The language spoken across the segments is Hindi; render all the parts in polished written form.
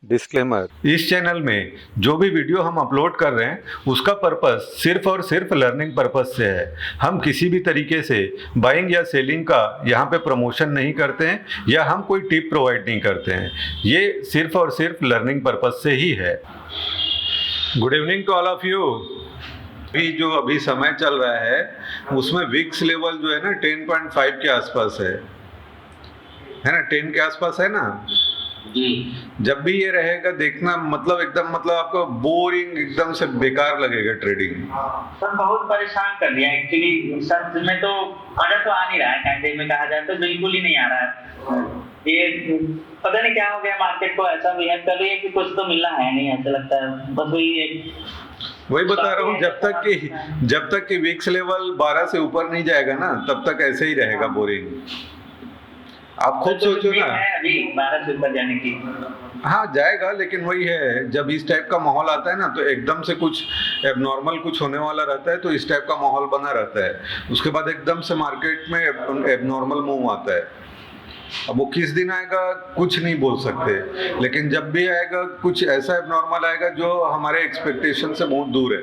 डिस्क्लेमर, इस चैनल में जो भी वीडियो हम अपलोड कर रहे हैं उसका पर्पस सिर्फ और सिर्फ लर्निंग पर्पस से है। हम किसी भी तरीके से बाइंग या सेलिंग का यहाँ पे प्रमोशन नहीं करते हैं या हम कोई टिप प्रोवाइड नहीं करते हैं। ये सिर्फ और सिर्फ लर्निंग पर्पस से ही है। Good evening to all of you. अभी समय चल रहा है उसमें विक्स लेवल जो है ना 10.5 के आसपास है ना, 10 के आसपास है ना जी। जब भी ये रहेगा देखना, मतलब आपको बोरिंग एकदम से बेकार लगेगा ट्रेडिंग। सर बहुत परेशान कर दिया एक्चुअली। सर में तो मजा तो आ नहीं रहा है, कायदे में कहा जाए तो बिल्कुल ही नहीं आ रहा है। ये पता नहीं क्या हो गया, मार्केट को ऐसा बिहेव कर रही है कि कुछ तो मिलना है नहीं, ऐसा लगता है। बस वही बता रहा हूँ, जब तक कि विक्स लेवल 12 से ऊपर नहीं जाएगा ना तब तक ऐसे ही रहेगा बोरिंग। आप खुद सोचो ना, अभी 12 से ऊपर जाने की हाँ जाएगा, लेकिन वही है, जब इस टाइप का माहौल आता है ना तो एकदम से कुछ एबनॉर्मल कुछ होने वाला रहता है, तो इस टाइप का माहौल बना रहता है। उसके बाद एकदम से मार्केट में एबनॉर्मल मूव आता है। अब वो किस दिन आएगा कुछ नहीं बोल सकते, लेकिन जब भी आएगा कुछ ऐसा एबनॉर्मल आएगा जो हमारे एक्सपेक्टेशन से बहुत दूर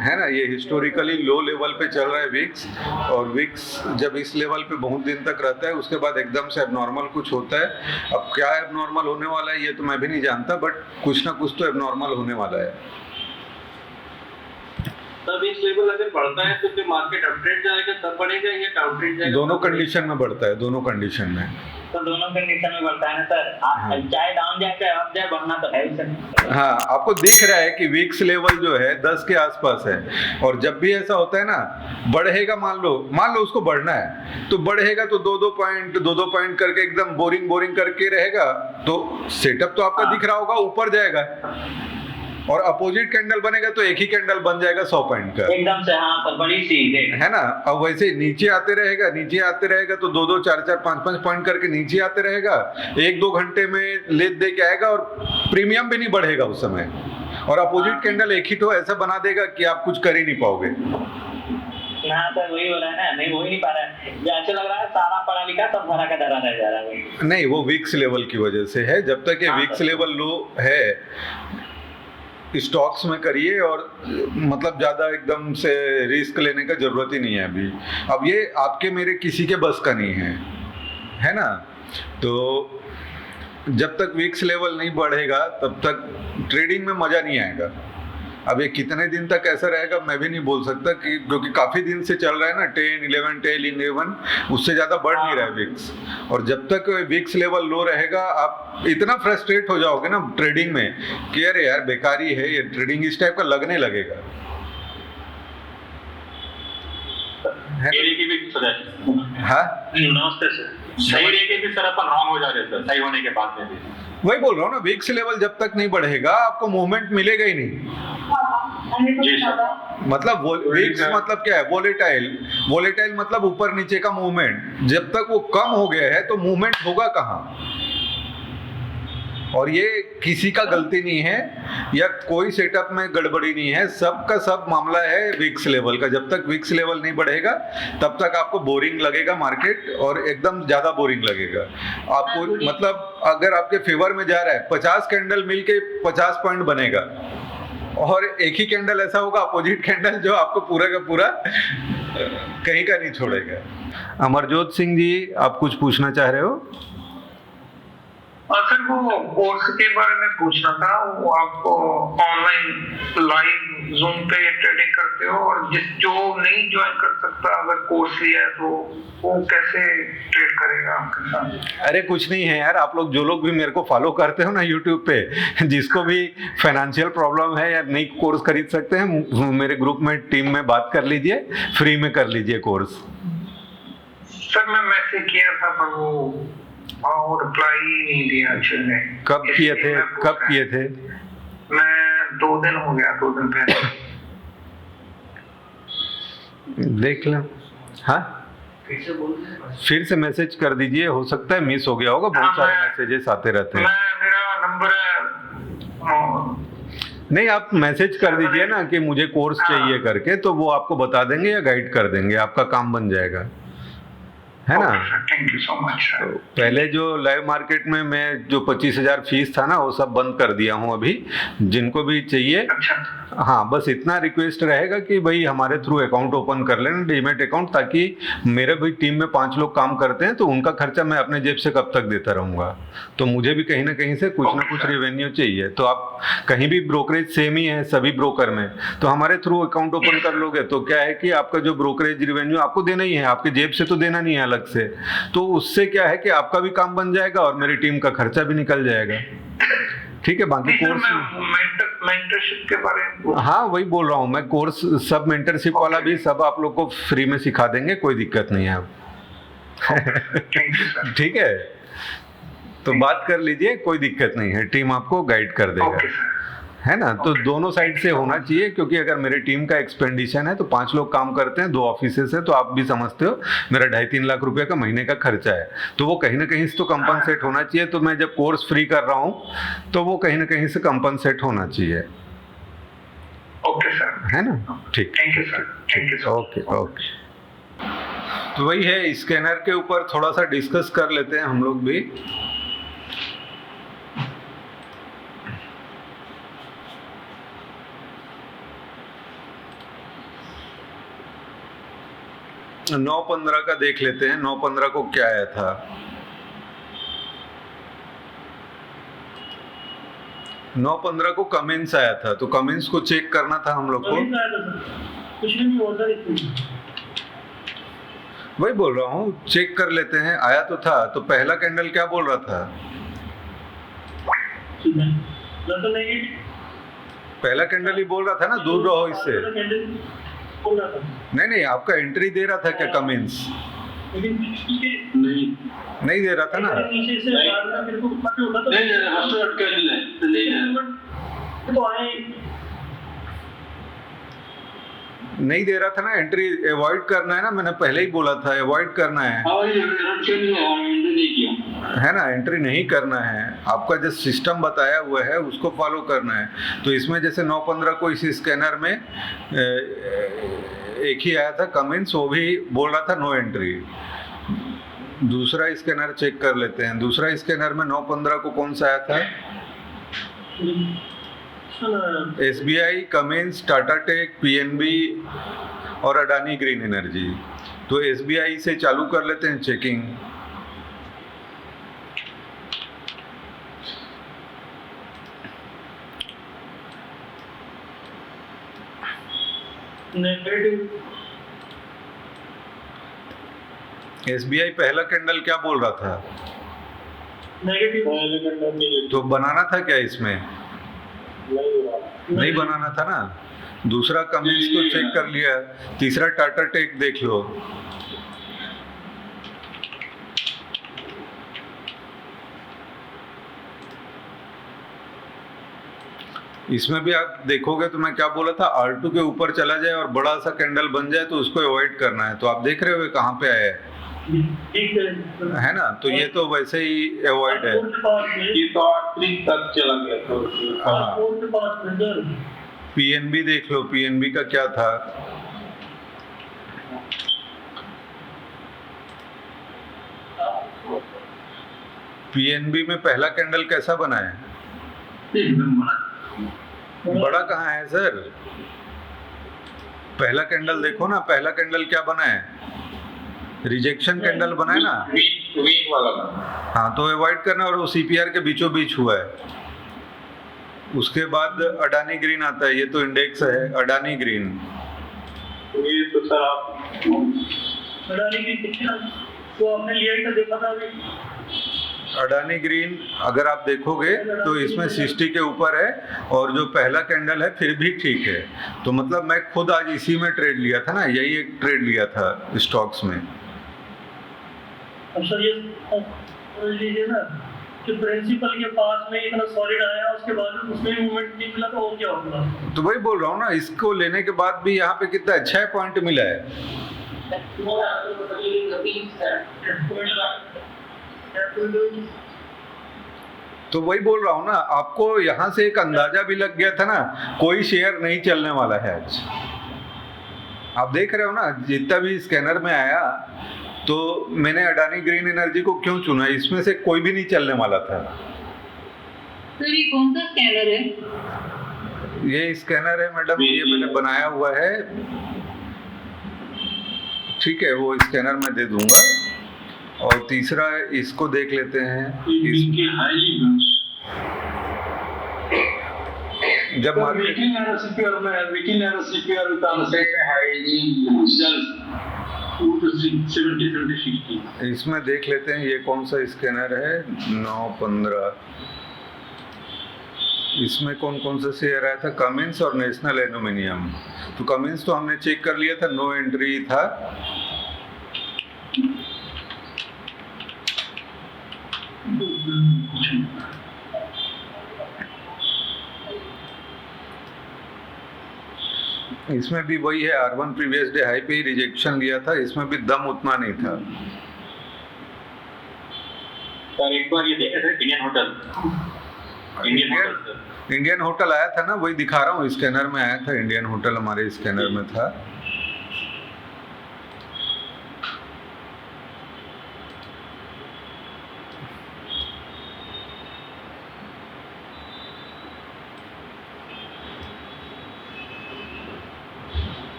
है ना। ये हिस्टोरिकली लो लेवल पे चल रहा है विक्स, और विक्स जब इस लेवल पे बहुत दिन तक रहता है उसके बाद एकदम से एबनॉर्मल कुछ होता है। अब क्या एबनॉर्मल होने वाला है ये तो मैं भी नहीं जानता, बट कुछ ना कुछ तो एबनॉर्मल होने वाला है। तब इस लेवल अगर बढ़ता है तो फिर मार्केट अपट्रेंड जाएगा तब बढ़ेगा या डाउनट्रेंड जाएगा? दोनों कंडीशन में बढ़ता है, दोनों कंडीशन में। तो दोनों कंडीशन में बढ़ता है ना सर। हाँ। चाहे डाउन जाए चाहे अप जाए, बढ़ना तो है ही सर। हाँ, आपको दिख रहा है कि विक्स लेवल जो है 10 के आसपास है, और जब भी ऐसा होता है ना बढ़ेगा, मान लो उसको बढ़ना है तो बढ़ेगा तो 2-2 पॉइंट करके एकदम बोरिंग करके रहेगा, तो सेटअप तो आपका दिख रहा होगा ऊपर जाएगा, और अपोजिट कैंडल बनेगा तो एक ही कैंडल बन जाएगा 100 पॉइंट का एकदम से। हाँ सर, बड़ी सी है ना। अब वैसे नीचे आते रहेगा तो 2-2, 4-4, 5-5 पॉइंट करके नीचे आते रहेगा, 1-2 घंटे में ले दे के आएगा, और प्रीमियम भी नहीं बढ़ेगा उस समय, और अपोजिट कैंडल एक ही तो ऐसा बना देगा कि आप कुछ कर ही नहीं पाओगे। हाँ सर, वही हो रहा है ना, नहीं हो ही नहीं पा रहा है। ऐसे लग रहा है सारा पढ़ा लिखा सब भरा का धरा रह जा रहा है। नहीं, वो विक्स लेवल की वजह से है। जब तक ये विक्स लेवल लो है स्टॉक्स में करिए, और मतलब ज़्यादा एकदम से रिस्क लेने का ज़रूरत ही नहीं है अभी। अब ये आपके मेरे किसी के बस का नहीं है ना। तो जब तक विक्स लेवल नहीं बढ़ेगा तब तक ट्रेडिंग में मज़ा नहीं आएगा। अब ये कितने दिन तक ऐसा रहेगा मैं भी नहीं बोल सकता, क्योंकि काफ़ी दिन से चल रहा है ना 10, 11, उससे ज़्यादा बढ़ नहीं रहा है विक्स। और जब तक विक्स लेवल लो रहेगा आप इतना फ्रस्ट्रेट हो जाओगे ना ट्रेडिंग में कि अरे यार बेकारी है ये ट्रेडिंग, इस टाइप का लगने लगेगा। हाँ नमस्ते सर। सही रेट भी सर अपन रॉन्ग हो जा रहे सर, सही होने के बाद में भी वही बोल रहा हूँ ना, विक्स लेवल जब तक नहीं बढ़ेगा आपको मूवमेंट मिलेगा ही नहीं। जी सर। मतलब विक्स मतलब क्या है, वोलेटाइल मतलब ऊपर नीचे का मूवमेंट। जब तक वो कम हो गया है तो मूवमेंट होगा कहाँ। और ये किसी का गलती नहीं है या कोई सेटअप में गड़बड़ी नहीं है, सबका सब मामला है विक्स लेवल का। जब तक विक्स लेवल नहीं बढ़ेगा तब तक आपको बोरिंग लगेगा मार्केट, और एकदम ज्यादा बोरिंग लगेगा आपको। मतलब अगर आपके फेवर में जा रहा है 50 कैंडल मिलके 50 पॉइंट बनेगा, और एक ही कैंडल ऐसा होगा अपोजिट कैंडल जो आपको पूरा का पूरा कहीं का नहीं छोड़ेगा। अमरजोत सिंह जी, आप कुछ पूछना चाह रहे हो? सर वो कोर्स के बारे में पूछना था। वो आप ऑनलाइन लाइव जूम पे ट्रेडिंग करते हो, और जो नहीं ज्वाइन कर सकता अगर कोर्स लिया है तो वो कैसे ट्रेड करेगा आपके साथ? अरे कुछ नहीं है यार, आप लोग जो लोग भी मेरे को फॉलो करते हो ना यूट्यूब पे, जिसको भी फाइनेंशियल प्रॉब्लम है या नई कोर्स खरीद सकते हैं, मेरे ग्रुप में टीम में बात कर लीजिए, फ्री में कर लीजिए कोर्स। सर मैं मैसेज किया था पर वो रिप्लाई नहीं दिया actually। कब किए थे? मैं 2 दिन हो गया, 2 दिन पहले। देख लो। हाँ फिर से मैसेज कर दीजिए, हो सकता है मिस हो गया होगा, बहुत सारे मैसेजेस आते रहते हैं। मेरा नंबर नहीं, आप मैसेज कर दीजिए ना कि मुझे कोर्स चाहिए करके, तो वो आपको बता देंगे या गाइड कर देंगे, आपका काम बन जाएगा, है ना। Thank you so much sir. तो पहले जो लाइव मार्केट में मैं जो 25,000 फीस था ना वो सब बंद कर दिया हूँ अभी, जिनको भी चाहिए। अच्छा हाँ, बस इतना रिक्वेस्ट रहेगा कि भाई हमारे थ्रू अकाउंट ओपन कर लेना, डीमैट अकाउंट, ताकि मेरे भी टीम में 5 लोग काम करते हैं तो उनका खर्चा मैं अपने जेब से कब तक देता रहूँगा, तो मुझे भी कहीं ना कहीं से कुछ ना कुछ रेवेन्यू चाहिए। तो आप कहीं भी ब्रोकरेज सेम ही है सभी ब्रोकर में, तो हमारे थ्रू अकाउंट ओपन कर लोगे तो क्या है कि आपका जो ब्रोकरेज रेवेन्यू आपको देना ही है, आपके जेब से तो देना नहीं है अलग से, तो उससे क्या है कि आपका भी काम बन जाएगा और मेरी टीम का खर्चा भी निकल जाएगा। ठीक है, बाकी कोर्स मेंटरशिप के बारे में हाँ वही बोल रहा हूँ मैं, कोर्स सब मेंटरशिप वाला भी सब आप लोग को फ्री में सिखा देंगे, कोई दिक्कत नहीं है आप। Thank you sir. ठीक है, तो बात कर लीजिए, कोई दिक्कत नहीं है, टीम आपको गाइड कर देगा, ओके सर। है ना। तो दोनों साइड से होना चाहिए, क्योंकि अगर मेरी टीम का एक्सपेंडिशन है तो 5 लोग काम करते हैं, 2 ऑफिसेस है, तो आप भी समझते हो मेरा 2.5-3 लाख रुपए का महीने का खर्चा है, तो वो कहीं ना कहीं से तो कंपनसेट होना चाहिए। तो मैं जब कोर्स फ्री कर रहा हूँ तो वो कहीं ना कहीं से कंपनसेट होना चाहिए, ओके सर। है ना। ठीक, thank you sir. Thank you sir. Okay okay. तो वही है, स्कैनर के ऊपर थोड़ा सा डिस्कस कर लेते हैं हम लोग भी। तो 9/15 का देख लेते हैं, 9/15 को क्या आया था। 9/15 को कमेंट्स आया था, तो कमेंट्स को चेक करना था हम लोग को। कुछ भी नहीं होता, वही बोल रहा हूँ, चेक कर लेते हैं, आया तो था। तो पहला कैंडल क्या बोल रहा था? पहला कैंडल ही बोल रहा था ना, दूर रहो इससे। नहीं, आपका एंट्री दे रहा था क्या कमेंट्स? नहीं दे रहा था ना। नहीं दे रहा था ना, एंट्री अवॉइड करना है ना, मैंने पहले ही बोला था अवॉइड करना है ना, एंट्री नहीं करना है। आपका जो सिस्टम बताया हुआ है उसको फॉलो करना है। तो इसमें जैसे 9/15 को इस स्कैनर में एक ही आया था कमेंट्स, वो भी बोल रहा था नो एंट्री। दूसरा स्कैनर चेक कर लेते हैं। दूसरा स्कैनर में 9/15 को कौन सा आया था? SBI, Cummins, Tata tech, PNB और अडानी ग्रीन एनर्जी। तो SBI से चालू कर लेते हैं चेकिंग। SBI पहला कैंडल क्या बोल रहा था? नेगेटिव। तो बनाना था क्या इसमें? नहीं बनाना था ना। दूसरा कमेंट्स को चेक कर लिया। तीसरा टाटा टेक देख लो। इसमें भी आप देखोगे तो मैं क्या बोला था, R2 के ऊपर चला जाए और बड़ा सा कैंडल बन जाए तो उसको अवॉइड करना है। तो आप देख रहे हो कहाँ पे आया है ना। तो ये तो वैसे ही अवॉइड है। हाँ, PNB देख लो, PNB का क्या था? PNB में पहला कैंडल कैसा बना है? बड़ा कहाँ है सर? पहला कैंडल देखो ना, पहला कैंडल क्या बना है? रिजेक्शन कैंडल बना है ना, वीक वाला। हाँ, तो अवॉइड करना। और वो CPR के बीचों बीच हुआ है। उसके बाद अडानी ग्रीन आता है, ये तो इंडेक्स है अडानी ग्रीन। ये तो सर आप अडानी ग्रीन तो आपने लिया ही तो देखा था अभी। अडानी ग्रीन अगर आप देखोगे तो इसमें 60 के ऊपर है और जो पहला कैंडल है फिर भी ठीक है। तो मतलब मैं खुद आज इसी में ट्रेड लिया था ना, यही एक ट्रेड लिया था स्टॉक्स में। अब सर ये लीजिए ना कि प्रिंसिपल के पास में इतना सॉलिड आया, उसके बाद उसमें मूवमेंट नहीं मिला तो और क्या होगा? तो वही बोल रहा हूँ ना, इसको लेने के बाद भी यहाँ पे कितना अच्छा पॉइंट मिला है। तो वही बोल रहा हूँ ना, आपको यहाँ से एक अंदाजा भी लग गया था ना, कोई शेयर नहीं चलने वाला है आज। आप देख रहे हो ना, जितना भी स्कैनर में आया तो मैंने अडानी ग्रीन एनर्जी को क्यों चुना, इसमें से कोई भी नहीं चलने वाला था। सर ये कौन सा स्कैनर है? ये स्कैनर है मैडम, ये मैंने बनाया हुआ है, ठीक है, वो स्कैनर मैं दे दूंगा। और तीसरा इसको देख लेते हैं। जब मार्केट इसमें देख लेते हैं ये कौन सा स्कैनर है, 915। इसमें कौन कौन सा शेयर आया था, कमिंस और नेशनल एल्यूमिनियम। तो कमिंस तो हमने चेक कर लिया था, नो एंट्री था। इसमें भी वही है, R1 प्रीवियस डे हाई पे ही रिजेक्शन लिया था, इसमें भी दम उतना नहीं था। सर एक बार ये देखे थे इंडियन होटल, इंडियन होटल आया था ना, वही दिखा रहा हूँ, स्कैनर में आया था, इंडियन होटल हमारे स्कैनर में था।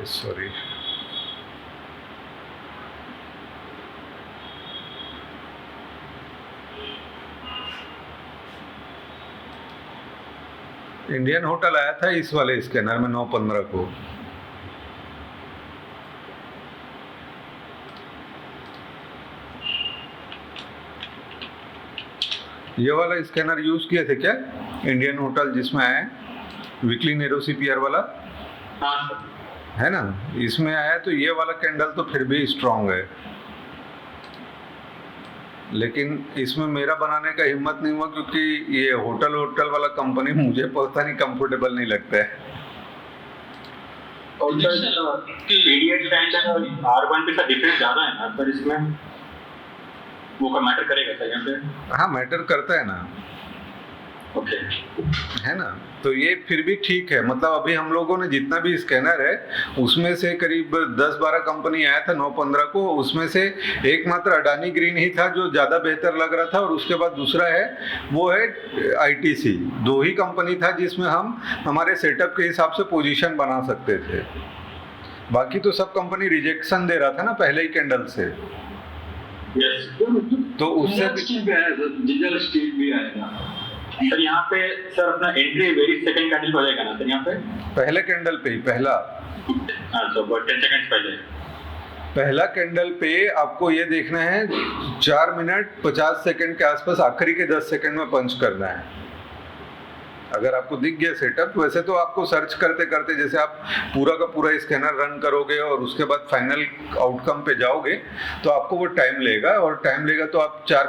सॉरी, इंडियन होटल आया था इस वाले स्कैनर में 915 को। ये वाला स्कैनर यूज किए थे क्या, इंडियन होटल जिसमें आया वीकली नेरो सीपीआर वाला? हाँ सर, है ना, इसमें आया तो ये वाला कैंडल तो फिर भी स्ट्रांग है, लेकिन इसमें मेरा बनाने का हिम्मत नहीं हुआ क्योंकि ये होटल वाला कंपनी मुझे पता नहीं कंफर्टेबल नहीं लगता है। और पीडीएफ स्टैंड और R1 पे डिफरेंस ज्यादा है ना सर, इसमें वो का मैटर करेगा सर यहाँ पे? हाँ मैटर करता है ना, ओके, है ना। तो ये फिर भी ठीक है, मतलब अभी हम लोगों ने जितना भी स्कैनर है उसमें से करीब 10-12 कंपनी आया था 9-15 को, उसमें से एकमात्र अडानी ग्रीन ही था जो ज़्यादा बेहतर लग रहा था, और उसके बाद दूसरा है वो है ITC। दो ही कंपनी था जिसमें हम हमारे सेटअप के हिसाब से पोजीशन बना सकते थे, बाकी तो सब कंपनी रिजेक्शन दे रहा था ना पहले ही कैंडल से। यस, तो उससे जिंजर स्टील भी आएगा सर यहाँ पे। सर अपना एंट्री वेरी सेकंड कैंडल हो जाएगा ना सर यहाँ पे? पहले कैंडल पे ही, पहला, हाँ सर 10 सेकंड्स पहले पहला कैंडल पे आपको ये देखना है 4 मिनट 50 सेकंड के आसपास, आखिरी के 10 सेकंड में पंच करना है। अगर आपको दिख गया सेटअप, वैसे तो आपको सर्च करते करते जैसे आप पूरा का पूरा स्कैनर रन करोगे और उसके बाद फाइनल आउटकम पे जाओगे तो आपको वो टाइम लेगा, और टाइम लेगा तो आप 4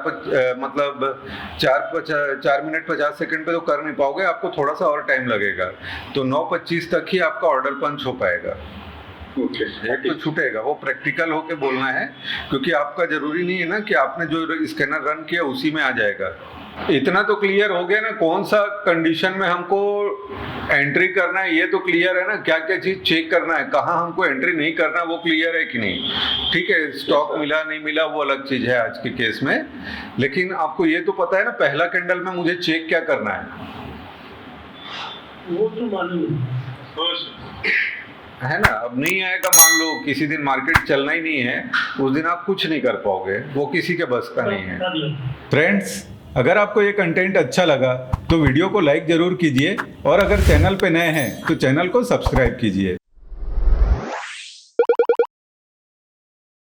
मिनट 50 सेकंड पे तो कर नहीं पाओगे, आपको थोड़ा सा और टाइम लगेगा। तो 9:25 तक ही आपका ऑर्डर पंच हो पाएगा। एक तो छूटेगा, वो प्रैक्टिकल होके बोलना है, क्योंकि आपका जरूरी नहीं है ना कि आपने जो स्कैनर रन किया उसी में आ जाएगा। इतना तो क्लियर हो गया ना कौन सा कंडीशन में हमको एंट्री करना है, ये तो क्लियर है ना, क्या क्या चीज चेक करना है, कहाँ हमको एंट्री नहीं करना वो क्लियर है कि नहीं। ठीक है, स्टॉक मिला नहीं मिला वो अलग चीज है आज के केस में, लेकिन आपको ये तो पता है ना पहला कैंडल में मुझे चेक क्या करना है, वो तो मालूम है ना। अब नहीं आएगा, मान लो किसी दिन मार्केट चलना ही नहीं है, उस दिन आप कुछ नहीं कर पाओगे, वो किसी के बस का नहीं है। फ्रेंड्स, अगर आपको ये कंटेंट अच्छा लगा तो वीडियो को लाइक जरूर कीजिए, और अगर चैनल पे नए हैं तो चैनल को सब्सक्राइब कीजिए।